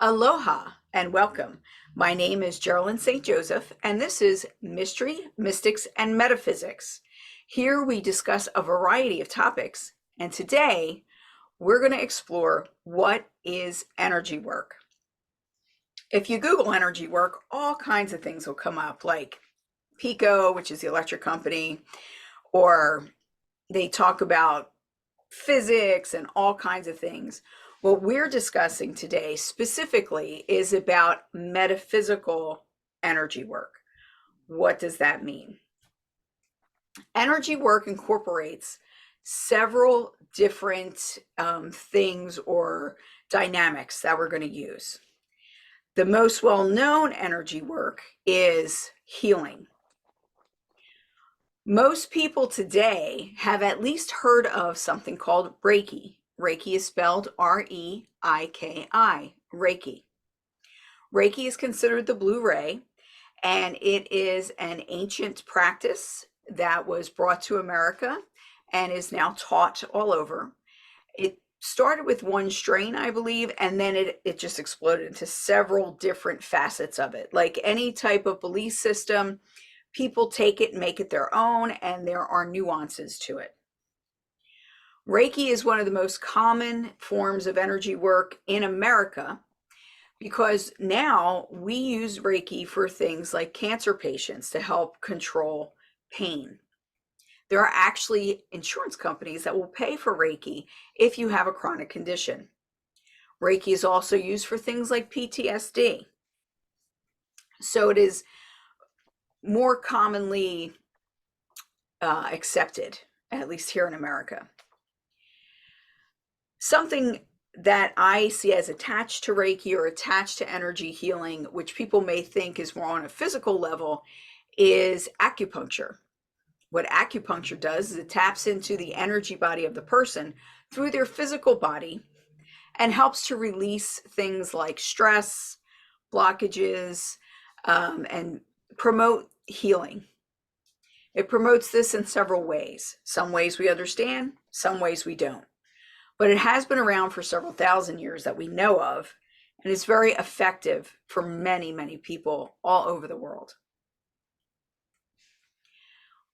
Aloha and welcome. My name is Geralyn Joseph, and this is Mystery, Mystics, and Metaphysics. Here we discuss a variety of topics, and today we're going to explore what is energy work. If you Google energy work, all kinds of things will come up, like Pico, which is the electric company, or they talk about physics and all kinds of things. What we're discussing today specifically is about metaphysical energy work. What does that mean? Energy work incorporates several different things or dynamics that we're going to use. The most well-known energy work is healing. Most people today have at least heard of something called Reiki. Reiki is spelled R-E-I-K-I, Reiki. Reiki is considered the blue ray, and it is an ancient practice that was brought to America and is now taught all over. It started with one strain, I believe, and then it just exploded into several different facets of it. Like any type of belief system, people take it and make it their own, and there are nuances to it. Reiki is one of the most common forms of energy work in America because now we use Reiki for things like cancer patients to help control pain. There are actually insurance companies that will pay for Reiki if you have a chronic condition. Reiki is also used for things like PTSD. So it is more commonly accepted, at least here in America. Something that I see as attached to Reiki or attached to energy healing, which people may think is more on a physical level, is acupuncture. What acupuncture does is it taps into the energy body of the person through their physical body and helps to release things like stress, blockages, and promote healing. It promotes this in several ways. Some ways we understand, some ways we don't. But it has been around for several thousand years that we know of, and it's very effective for many, many people all over the world.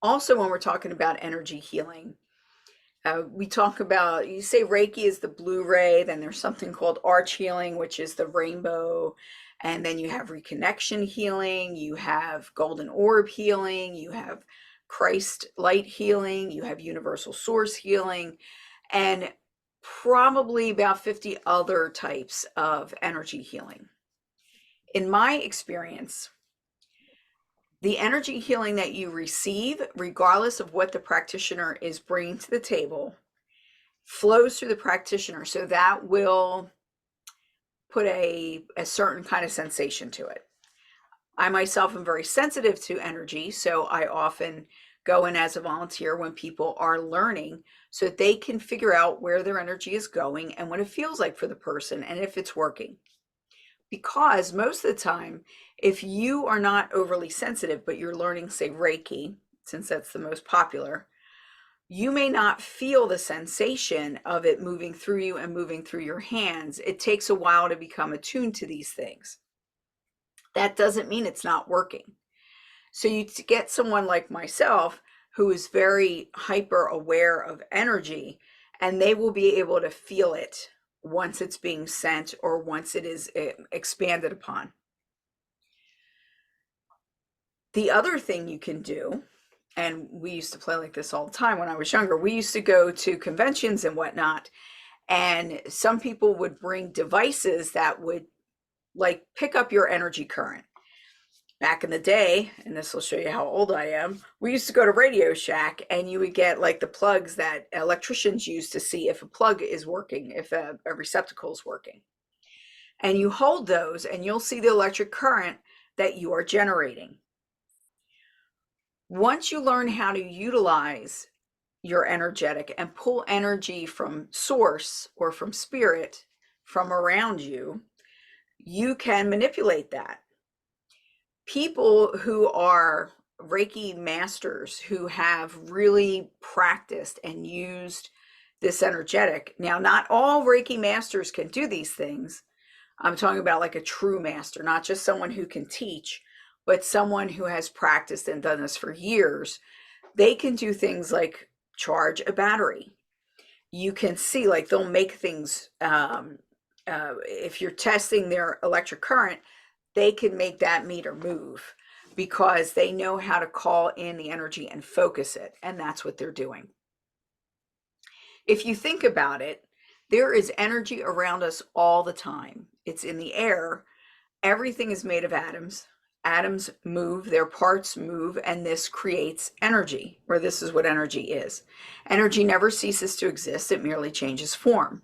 Also, when we're talking about energy healing, we talk about, you say Reiki is the blue ray, then there's something called arch healing, which is the rainbow, and then you have reconnection healing, you have golden orb healing, you have Christ light healing, you have universal source healing, and probably about 50 other types of energy healing. In my experience, the energy healing that you receive, regardless of what the practitioner is bringing to the table, flows through the practitioner. So that will put a certain kind of sensation to it. I myself am very sensitive to energy, so I often go in as a volunteer when people are learning so that they can figure out where their energy is going and what it feels like for the person and if it's working. Because most of the time, if you are not overly sensitive, but you're learning, say, Reiki, since that's the most popular, you may not feel the sensation of it moving through you and moving through your hands. It takes a while to become attuned to these things. That doesn't mean it's not working. So you get someone like myself who is very hyper aware of energy, and they will be able to feel it once it's being sent or once it is expanded upon. The other thing you can do, and we used to play like this all the time when I was younger, we used to go to conventions and whatnot, and some people would bring devices that would like pick up your energy current. Back in the day, and this will show you how old I am, we used to go to Radio Shack and you would get like the plugs that electricians use to see if a plug is working, if a receptacle is working. And you hold those and you'll see the electric current that you are generating. Once you learn how to utilize your energetic and pull energy from source or from spirit from around you, you can manipulate that. People who are Reiki masters who have really practiced and used this energetic. Now, not all Reiki masters can do these things, I'm talking about like a true master, not just someone who can teach, but someone who has practiced and done this for years. They can do things like charge a battery. You can see, like, they'll make things, if you're testing their electric current, they can make that meter move because they know how to call in the energy and focus it. And that's what they're doing. If you think about it, there is energy around us all the time. It's in the air. Everything is made of atoms. Atoms move, their parts move, and this creates energy, or this is what energy is. Energy never ceases to exist, it merely changes form.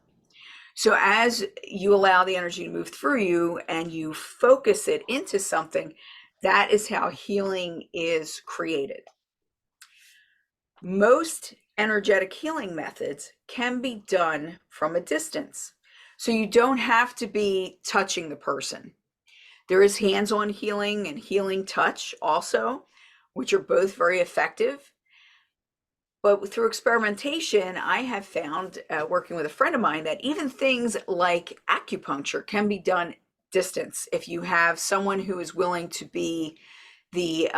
So as you allow the energy to move through you and you focus it into something, that is how healing is created. Most energetic healing methods can be done from a distance. So you don't have to be touching the person. There is hands-on healing and healing touch also, which are both very effective. But through experimentation, I have found, working with a friend of mine, that even things like acupuncture can be done distance if you have someone who is willing to be the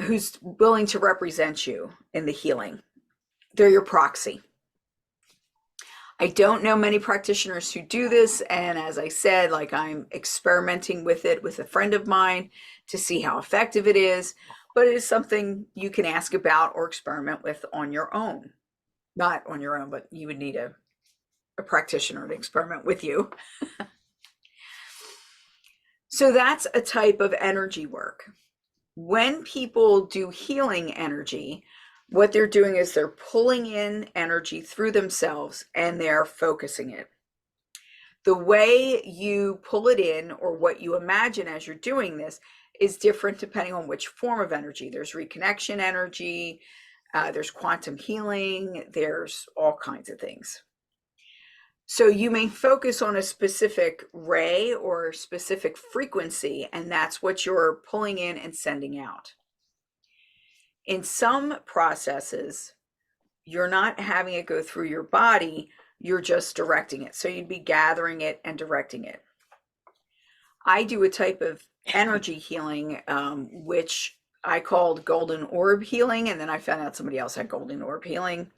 who's willing to represent you in the healing. They're your proxy. I don't know many practitioners who do this, and as I said, like, I'm experimenting with it with a friend of mine to see how effective it is, but it is something you can ask about or experiment with on your own. Not on your own, but you would need a practitioner to experiment with you. So that's a type of energy work. When people do healing energy, what they're doing is they're pulling in energy through themselves and they're focusing it. The way you pull it in, or what you imagine as you're doing this, is different depending on which form of energy. There's reconnection energy, there's quantum healing, there's all kinds of things. So you may focus on a specific ray or specific frequency, and that's what you're pulling in and sending out. In some processes, you're not having it go through your body, you're just directing it. So you'd be gathering it and directing it. I do a type of energy healing, which I called golden orb healing, and then I found out somebody else had golden orb healing.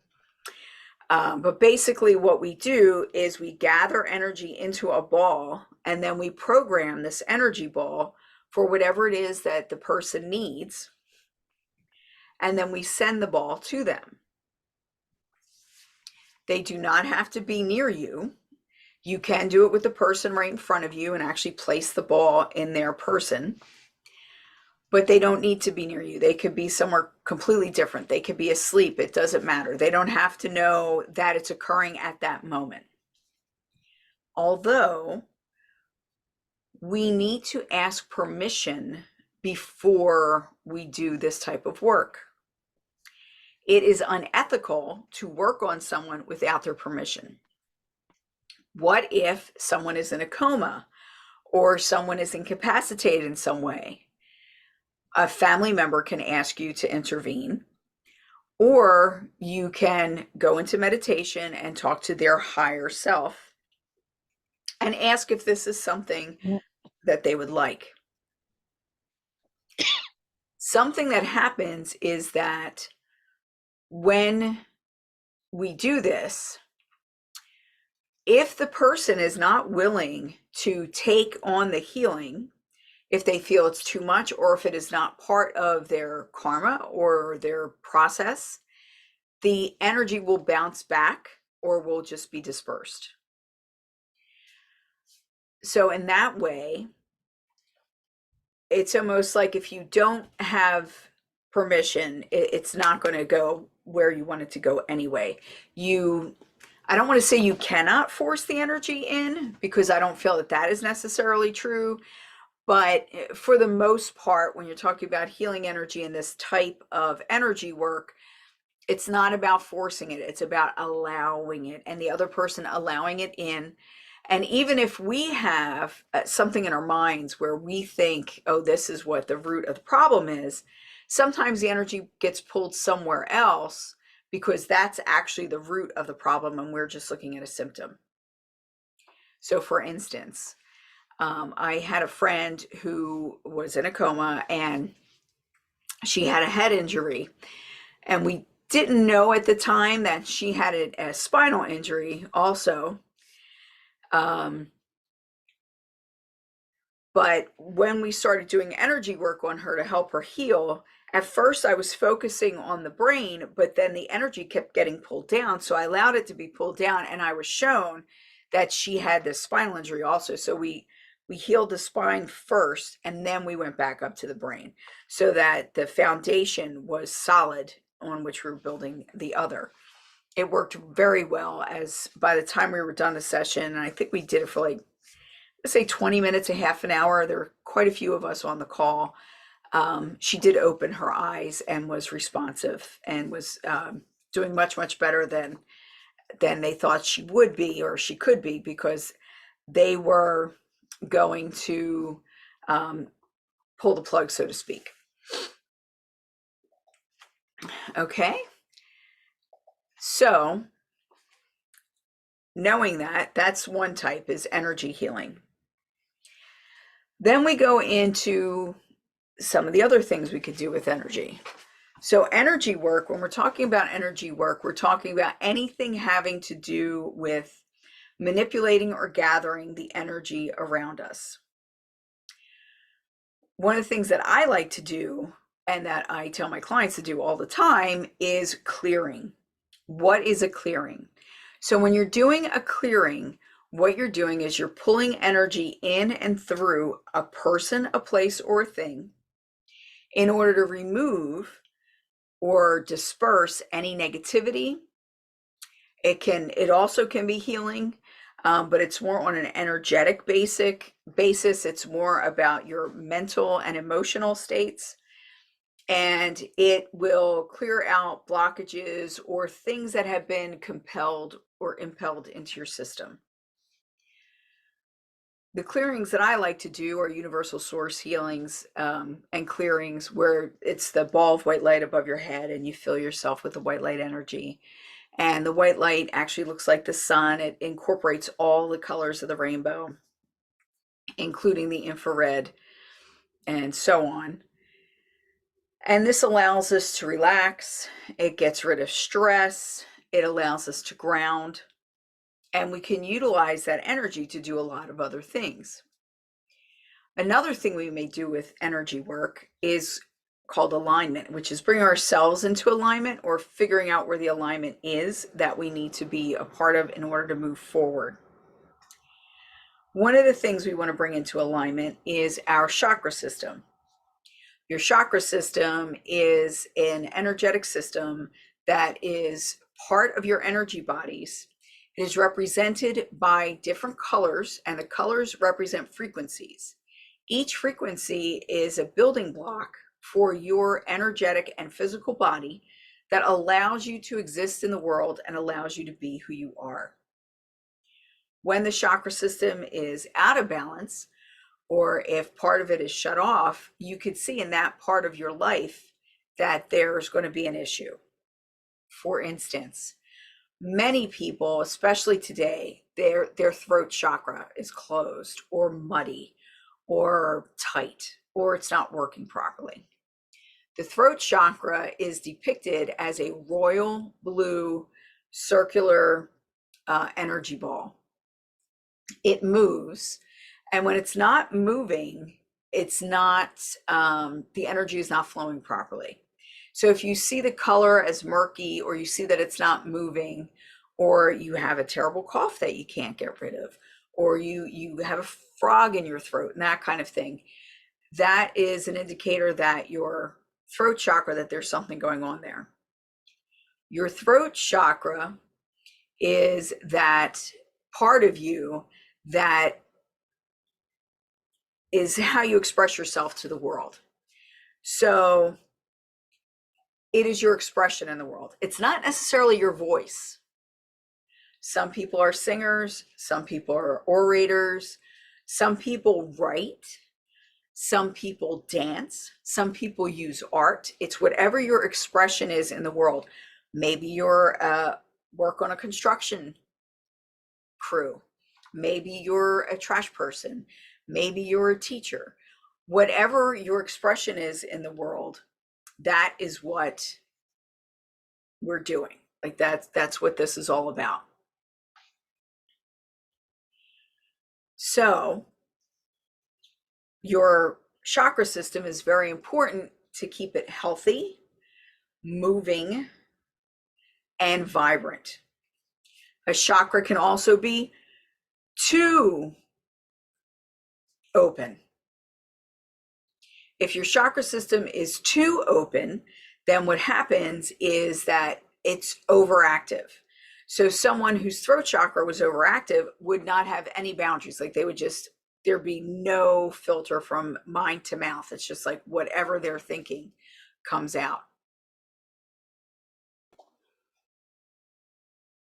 But basically what we do is we gather energy into a ball, and then we program this energy ball for whatever it is that the person needs. And then we send the ball to them. They do not have to be near you. You can do it with the person right in front of you and actually place the ball in their person. But they don't need to be near you. They could be somewhere completely different. They could be asleep. It doesn't matter. They don't have to know that it's occurring at that moment. Although we need to ask permission before we do this type of work. It is unethical to work on someone without their permission. What if someone is in a coma or someone is incapacitated in some way? A family member can ask you to intervene, or you can go into meditation and talk to their higher self and ask if this is something that they would like. Something that happens is that when we do this, if the person is not willing to take on the healing, if they feel it's too much, or if it is not part of their karma or their process, the energy will bounce back or will just be dispersed. So in that way, it's almost like if you don't have permission, it's not going to go where you want it to go anyway. I don't want to say you cannot force the energy in, because I don't feel that that is necessarily true. But for the most part, when you're talking about healing energy and this type of energy work, it's not about forcing it. It's about allowing it, and the other person allowing it in. And even if we have something in our minds where we think, oh, this is what the root of the problem is, sometimes the energy gets pulled somewhere else because that's actually the root of the problem and we're just looking at a symptom. So for instance, I had a friend who was in a coma and she had a head injury, and we didn't know at the time that she had a spinal injury also. Um, but when we started doing energy work on her to help her heal, at first I was focusing on the brain, but then the energy kept getting pulled down. So I allowed it to be pulled down, and I was shown that she had this spinal injury also. So we healed the spine first, and then we went back up to the brain so that the foundation was solid on which we were building the other. It worked very well. As by the time we were done the session, and I think we did it for like, let's say 20 minutes, a half an hour. There were quite a few of us on the call. She did open her eyes and was responsive and was doing much, much better than they thought she would be or she could be, because they were going to pull the plug, so to speak. Okay. So knowing that, that's one type, is energy healing. Then we go into some of the other things we could do with energy. So energy work, when we're talking about energy work, we're talking about anything having to do with manipulating or gathering the energy around us. One of the things that I like to do, and that I tell my clients to do all the time, is clearing. What is a clearing? So when you're doing a clearing, what you're doing is you're pulling energy in and through a person, a place, or a thing in order to remove or disperse any negativity. It also can be healing, but it's more on an energetic basis. It's more about your mental and emotional states, and it will clear out blockages or things that have been compelled or impelled into your system. The clearings that I like to do are universal source healings and clearings where it's the ball of white light above your head and you fill yourself with the white light energy. And the white light actually looks like the sun. It incorporates all the colors of the rainbow, including the infrared and so on. And this allows us to relax. It gets rid of stress. It allows us to ground. And we can utilize that energy to do a lot of other things. Another thing we may do with energy work is called alignment, which is bringing ourselves into alignment or figuring out where the alignment is that we need to be a part of in order to move forward. One of the things we want to bring into alignment is our chakra system. Your chakra system is an energetic system that is part of your energy bodies. It is represented by different colors, and the colors represent frequencies. Each frequency is a building block for your energetic and physical body that allows you to exist in the world and allows you to be who you are. When the chakra system is out of balance, or if part of it is shut off, you could see in that part of your life that there's going to be an issue. For instance, many people, especially today, their throat chakra is closed or muddy or tight, or it's not working properly. The throat chakra is depicted as a royal blue circular energy ball. It moves, and when it's not moving, it's not, the energy is not flowing properly. So if you see the color as murky, or you see that it's not moving, or you have a terrible cough that you can't get rid of, or you have a frog in your throat and that kind of thing, that is an indicator that your throat chakra, that there's something going on there. Your throat chakra is that part of you that is how you express yourself to the world. So it is your expression in the world. It's not necessarily your voice. Some people are singers, some people are orators, some people write, some people dance, some people use art. It's whatever your expression is in the world. Maybe you're work on a construction crew, Maybe you're a trash person. Maybe you're a teacher. Whatever your expression is in the world, that is what we're doing. Like that's what this is all about. So, your chakra system is very important to keep it healthy, moving, and vibrant. A chakra can also be too open. If your chakra system is too open, then what happens is that it's overactive. So someone whose throat chakra was overactive would not have any boundaries. Like they would just, there'd be no filter from mind to mouth. It's just like whatever they're thinking comes out.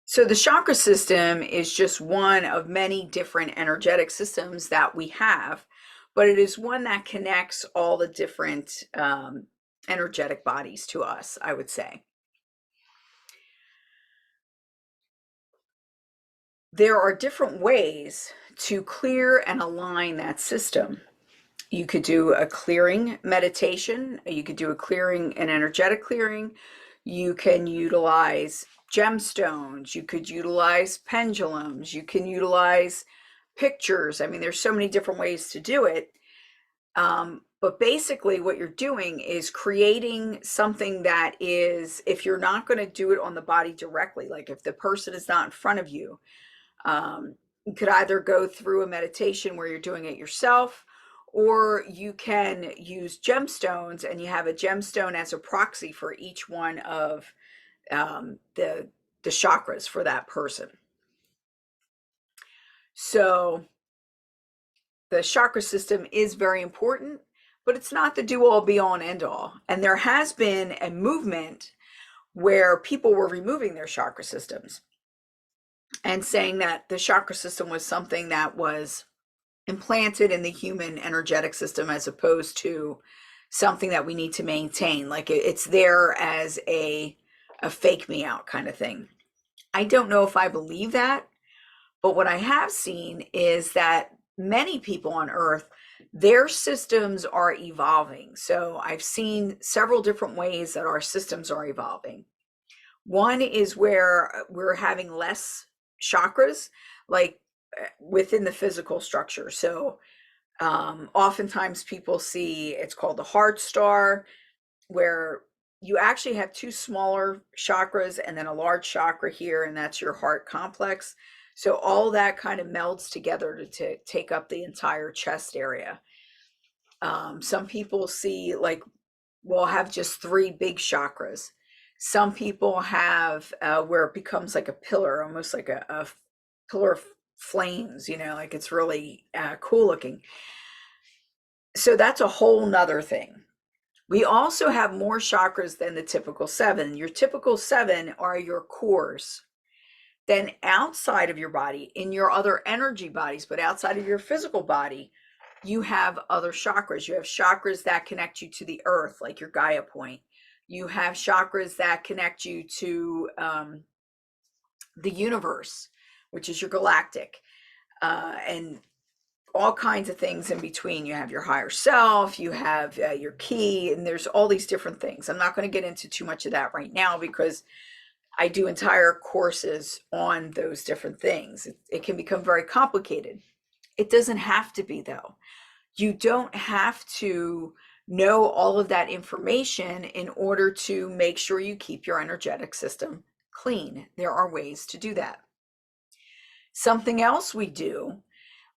So the chakra system is just one of many different energetic systems that we have, but it is one that connects all the different energetic bodies to us, I would say. There are different ways to clear and align that system. You could do a clearing meditation, you could do a clearing, an energetic clearing. You can utilize gemstones, you could utilize pendulums, you can utilize pictures. I mean, there's so many different ways to do it. But basically what you're doing is creating something that is, if you're not going to do it on the body directly, like if the person is not in front of you, you could either go through a meditation where you're doing it yourself, or you can use gemstones and you have a gemstone as a proxy for each one of the chakras for that person. So the chakra system is very important, but it's not the do all be all and end all. And there has been a movement where people were removing their chakra systems and saying that the chakra system was something that was implanted in the human energetic system as opposed to something that we need to maintain. Like it's there as a fake me out kind of thing. I don't know if I believe that, but what I have seen is that many people on Earth, their systems are evolving. So I've seen several different ways that our systems are evolving. One is where we're having less chakras, like within the physical structure. So oftentimes people see, it's called the heart star, where you actually have two smaller chakras and then a large chakra here, and that's your heart complex. So all that kind of melds together to take up the entire chest area. Some people see, like, will have just three big chakras. Some people have where it becomes like a pillar, almost like a pillar of flames, you know, like it's really cool looking. So that's a whole nother thing. We also have more chakras than the typical seven. Your typical seven are your cores. Then outside of your body, in your other energy bodies, but outside of your physical body, you have other chakras. You have chakras that connect you to the earth, like your Gaia point. You have chakras that connect you to the universe, which is your galactic, and all kinds of things in between. You have your higher self, you have your key, and there's all these different things. I'm not going to get into too much of that right now because I do entire courses on those different things. It can become very complicated. It doesn't have to be, though. You don't have to know all of that information in order to make sure you keep your energetic system clean. There are ways to do that. Something else we do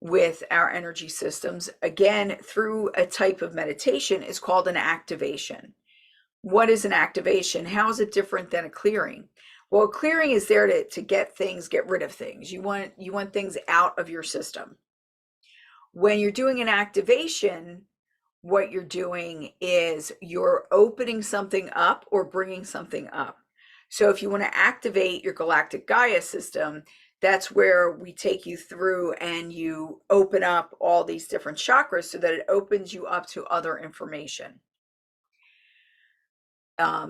with our energy systems, again, through a type of meditation, is called an activation. What is an activation? How is it different than a clearing? Well, a clearing is there to get things, get rid of things. You want things out of your system. When you're doing an activation, what you're doing is you're opening something up or bringing something up. So if you want to activate your galactic Gaia system, that's where we take you through and you open up all these different chakras so that it opens you up to other information.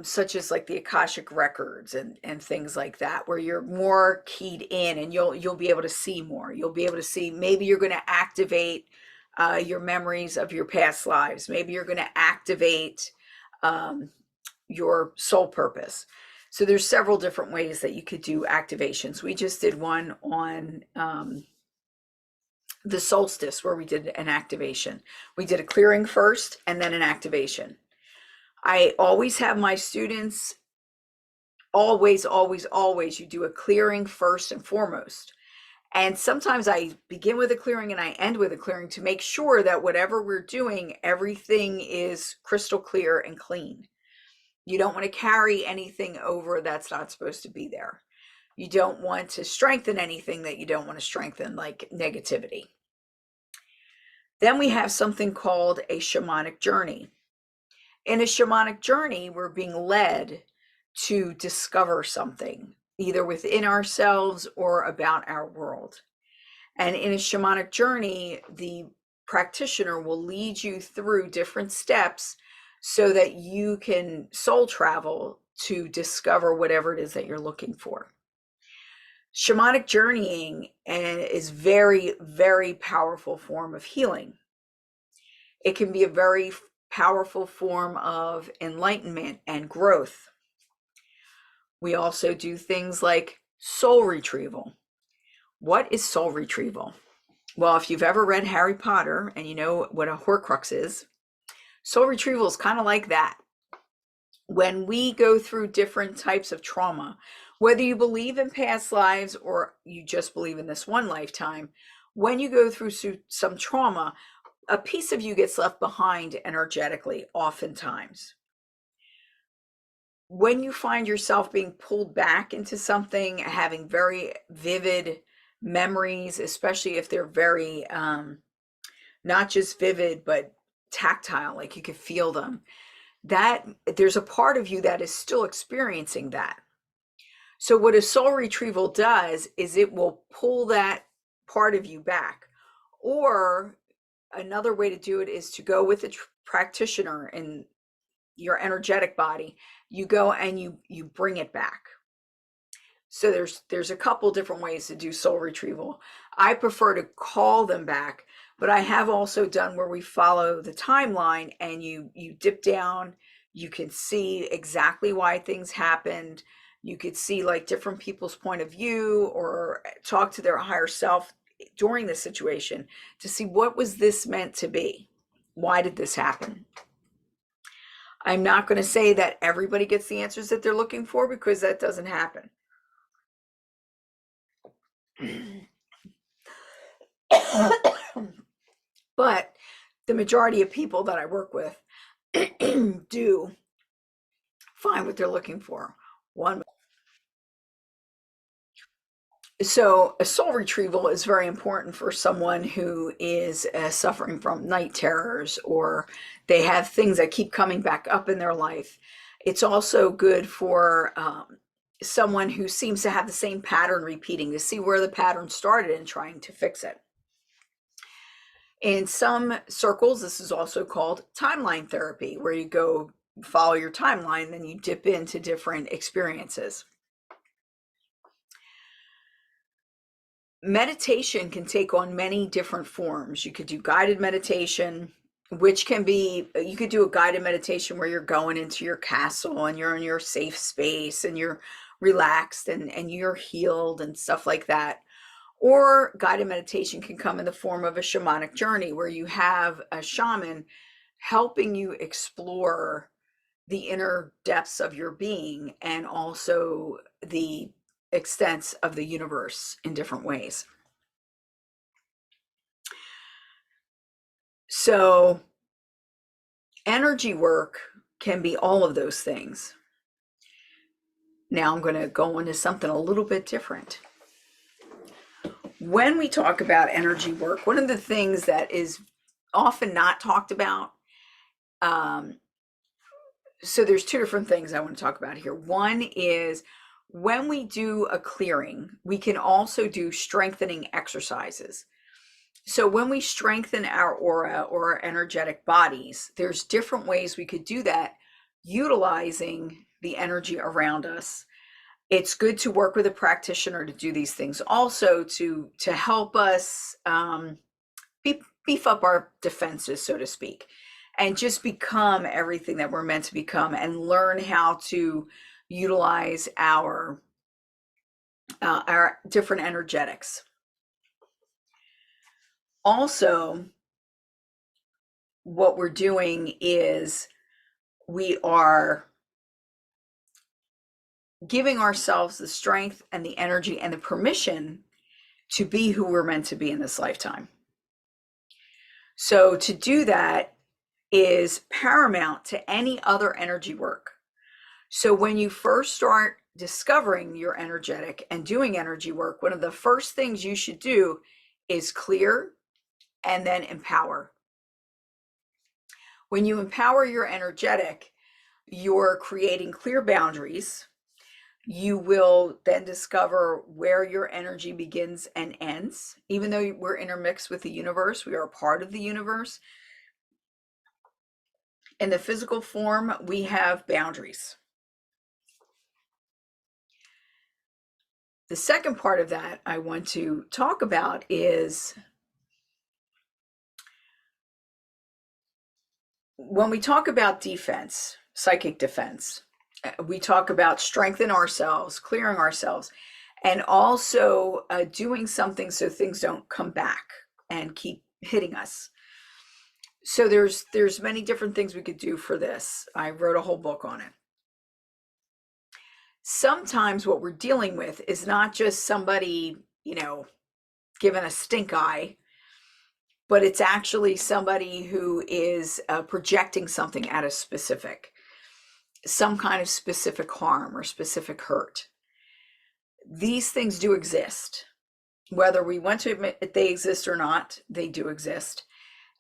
such as like the Akashic records and things like that, where you're more keyed in and you'll be able to see more. You'll be able to see, maybe you're going to activate your memories of your past lives. Maybe you're going to activate um, your soul purpose. So there's several different ways that you could do activations. We just did one on the solstice where we did an activation. We did a clearing first and then an activation. I always have my students, always, you do a clearing first and foremost. And sometimes I begin with a clearing and I end with a clearing to make sure that whatever we're doing, everything is crystal clear and clean. You don't want to carry anything over that's not supposed to be there. You don't want to strengthen anything that you don't want to strengthen, like negativity. Then we have something called a shamanic journey. In a shamanic journey, we're being led to discover something, either within ourselves or about our world. And in a shamanic journey, the practitioner will lead you through different steps so that you can soul travel to discover whatever it is that you're looking for. Shamanic journeying is very, very powerful form of healing. It can be a very powerful form of enlightenment and growth. We also do things like soul retrieval. What is soul retrieval? Well, if you've ever read Harry Potter and you know what a Horcrux is, soul retrieval is kind of like that. When we go through different types of trauma, whether you believe in past lives or you just believe in this one lifetime, when you go through some trauma, a piece of you gets left behind energetically, oftentimes. When you find yourself being pulled back into something, having very vivid memories, especially if they're very, not just vivid, but tactile, like you could feel them, that there's a part of you that is still experiencing that. So what a soul retrieval does is it will pull that part of you back. Or another way to do it is to go with a practitioner in your energetic body. You go and you bring it back. So there's a couple different ways to do soul retrieval. I prefer to call them back, but I have also done where we follow the timeline and you dip down, you can see exactly why things happened. You could see like different people's point of view or talk to their higher self during the situation to see, what was this meant to be? Why did this happen? I'm not going to say that everybody gets the answers that they're looking for, because that doesn't happen. But the majority of people that I work with do find what they're looking for. So a soul retrieval is very important for someone who is suffering from night terrors, or they have things that keep coming back up in their life. It's also good for someone who seems to have the same pattern repeating, to see where the pattern started and trying to fix it. In some circles, this is also called timeline therapy, where you go follow your timeline, then you dip into different experiences. Meditation can take on many different forms. You could do guided meditation, which can be, you could do a guided meditation where you're going into your castle and you're in your safe space and you're relaxed and you're healed and stuff like that. Or guided meditation can come in the form of a shamanic journey, where you have a shaman helping you explore the inner depths of your being and also the extents of the universe in different ways. So energy work can be all of those things. Now I'm going to go into something a little bit different. When we talk about energy work, one of the things that is often not talked about, so there's two different things I want to talk about here. One is, when we do a clearing, we can also do strengthening exercises. So when we strengthen our aura or our energetic bodies, there's different ways we could do that utilizing the energy around us. It's good to work with a practitioner to do these things also to help us beef up our defenses, so to speak, and just become everything that we're meant to become and learn how to utilize our different energetics. Also, what we're doing is we are giving ourselves the strength and the energy and the permission to be who we're meant to be in this lifetime. So to do that is paramount to any other energy work. So when you first start discovering your energetic and doing energy work, one of the first things you should do is clear and then empower. When you empower your energetic, you're creating clear boundaries. You will then discover where your energy begins and ends. Even though we're intermixed with the universe, we are a part of the universe. In the physical form, we have boundaries. The second part of that I want to talk about is when we talk about defense, psychic defense, we talk about strengthening ourselves, clearing ourselves, and also doing something so things don't come back and keep hitting us. So there's many different things we could do for this. I wrote a whole book on it. Sometimes what we're dealing with is not just somebody, giving a stink eye, but it's actually somebody who is projecting something at a some kind of specific harm or specific hurt. These things do exist. Whether we want to admit that they exist or not, they do exist.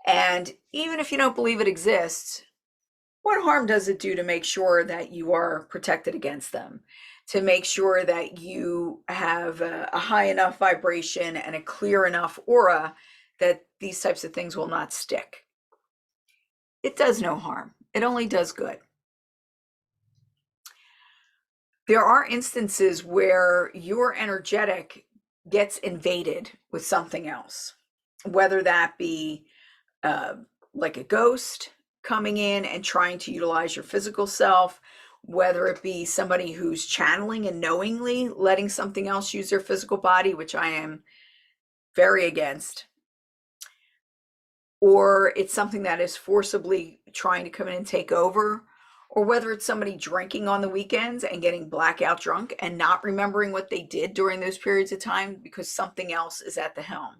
And even if you don't believe it exists, what harm does it do to make sure that you are protected against them? To make sure that you have a high enough vibration and a clear enough aura that these types of things will not stick. It does no harm. It only does good. There are instances where your energetic gets invaded with something else, whether that be like a ghost coming in and trying to utilize your physical self, whether it be somebody who's channeling and knowingly letting something else use their physical body, which I am very against, or it's something that is forcibly trying to come in and take over, or whether it's somebody drinking on the weekends and getting blackout drunk and not remembering what they did during those periods of time because something else is at the helm.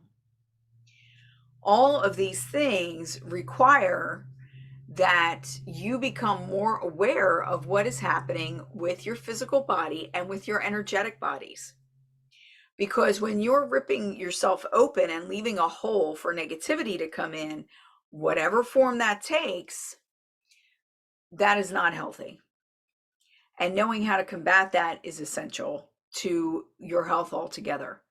All of these things require that you become more aware of what is happening with your physical body and with your energetic bodies. Because when you're ripping yourself open and leaving a hole for negativity to come in, whatever form that takes, that is not healthy. And knowing how to combat that is essential to your health altogether.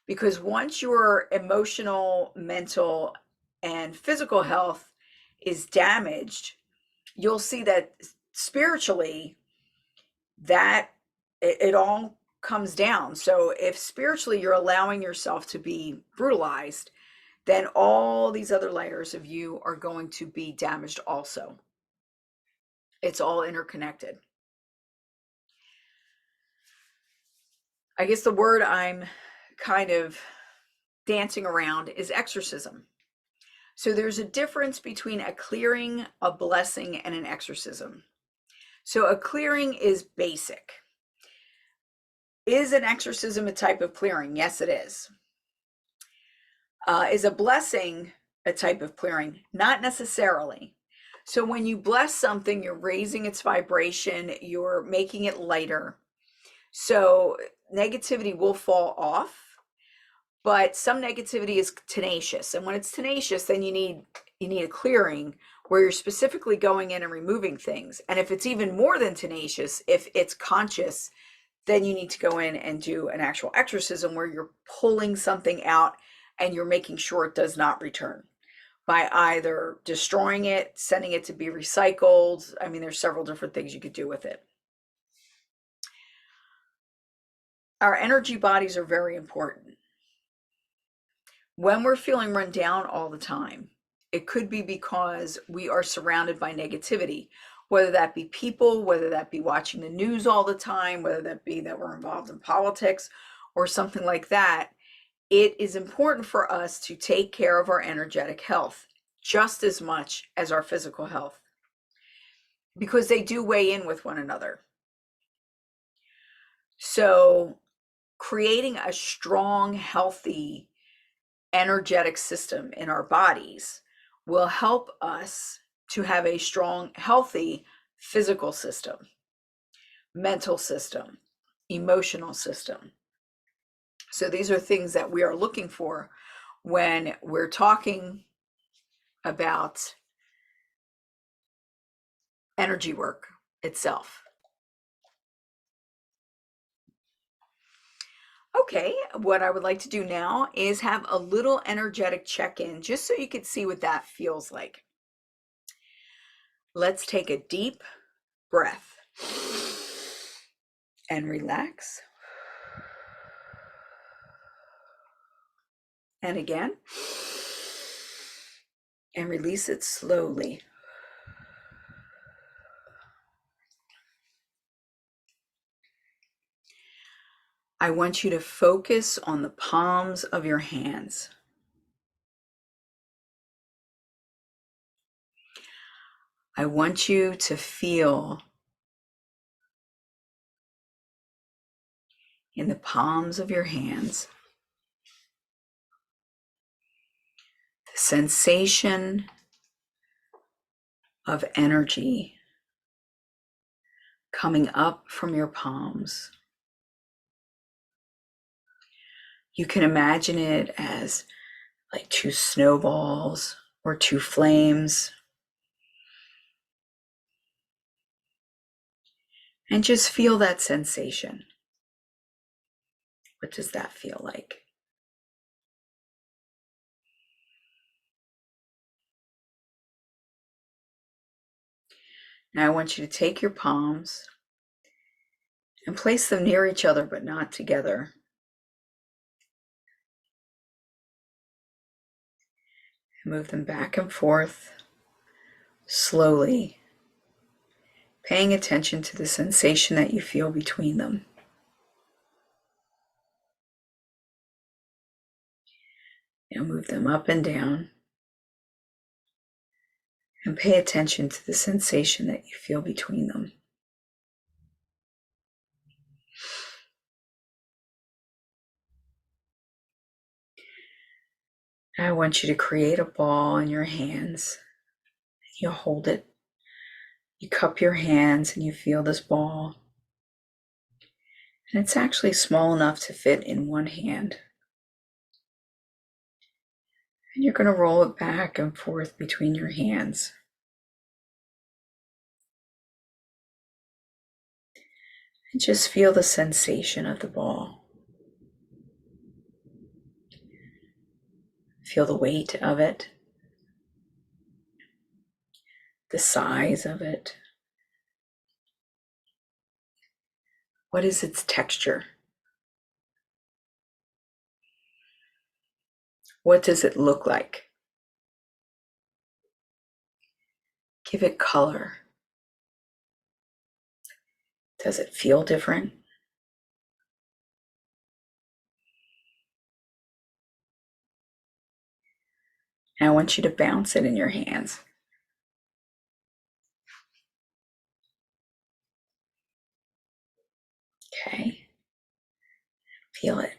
Because once your emotional, mental, and physical health is damaged, you'll see that spiritually that it all comes down. So if spiritually you're allowing yourself to be brutalized, then all these other layers of you are going to be damaged also. It's all interconnected. I guess the word I'm kind of dancing around is exorcism. So there's a difference between a clearing, a blessing, and an exorcism. So a clearing is basic. Is an exorcism a type of clearing? Yes, it is. Is a blessing a type of clearing? Not necessarily. So when you bless something, you're raising its vibration, you're making it lighter. So negativity will fall off, but some negativity is tenacious. And when it's tenacious, then you need a clearing where you're specifically going in and removing things. And if it's even more than tenacious, if it's conscious, then you need to go in and do an actual exorcism where you're pulling something out and you're making sure it does not return. by either destroying it, sending it to be recycled. I mean, there's several different things you could do with it. Our energy bodies are very important. When we're feeling run down all the time, it could be because we are surrounded by negativity, whether that be people, whether that be watching the news all the time, whether that be that we're involved in politics or something like that. It is important for us to take care of our energetic health just as much as our physical health, because they do weigh in with one another. So creating a strong, healthy, energetic system in our bodies will help us to have a strong, healthy physical system, mental system, emotional system. So these are things that we are looking for when we're talking about energy work itself. Okay, what I would like to do now is have a little energetic check-in just so you can see what that feels like. Let's take a deep breath and relax. And again, and release it slowly. I want you to focus on the palms of your hands. I want you to feel in the palms of your hands the sensation of energy coming up from your palms. You can imagine it as like two snowballs or two flames. And just feel that sensation. What does that feel like? Now I want you to take your palms and place them near each other but not together. Move them back and forth slowly, paying attention to the sensation that you feel between them. Now move them up and down and pay attention to the sensation that you feel between them. Now I want you to create a ball in your hands. You hold it. You cup your hands and you feel this ball. And it's actually small enough to fit in one hand. And you're going to roll it back and forth between your hands. And just feel the sensation of the ball. Feel the weight of it, the size of it. What is its texture? What does it look like? Give it color. Does it feel different? And I want you to bounce it in your hands. Okay. Feel it.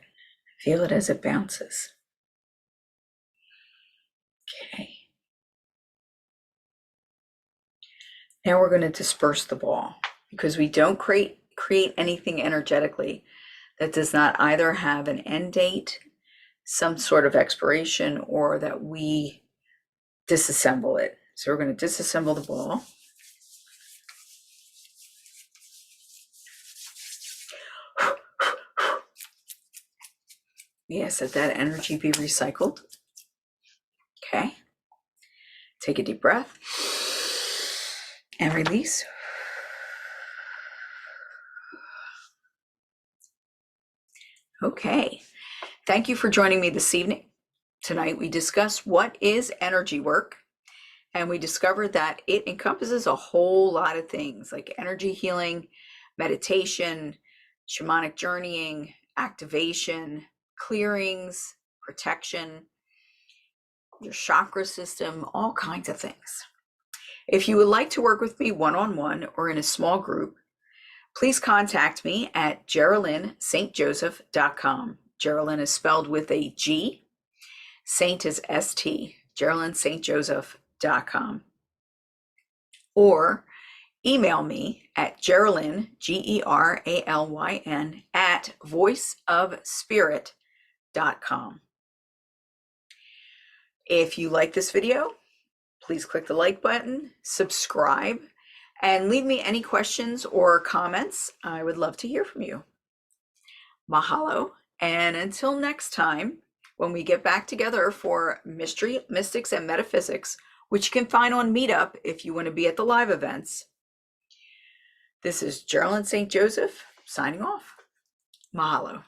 Feel it as it bounces. Okay. Now we're going to disperse the ball because we don't create anything energetically that does not either have an end date, some sort of expiration, or that we disassemble it. So we're going to disassemble the ball. We ask that energy be recycled. Okay. Take a deep breath and release. Okay, thank you for joining me this evening. Tonight we discuss what is energy work, and we discovered that it encompasses a whole lot of things like energy healing, meditation, shamanic journeying, activation, clearings, protection, your chakra system, all kinds of things. If you would like to work with me one-on-one or in a small group, please contact me at GeralynStJoseph.com. Geralyn is spelled with a G, Saint is S-T, GeralynStJoseph.com. Or email me at Geralyn, Geralyn, at voiceofspirit.com. If you like this video, please click the like button, subscribe, and leave me any questions or comments. I would love to hear from you. Mahalo, and until next time, when we get back together for Mystery, Mystics, and Metaphysics, which you can find on Meetup if you want to be at the live events. This is Geralyn St. Joseph signing off. Mahalo.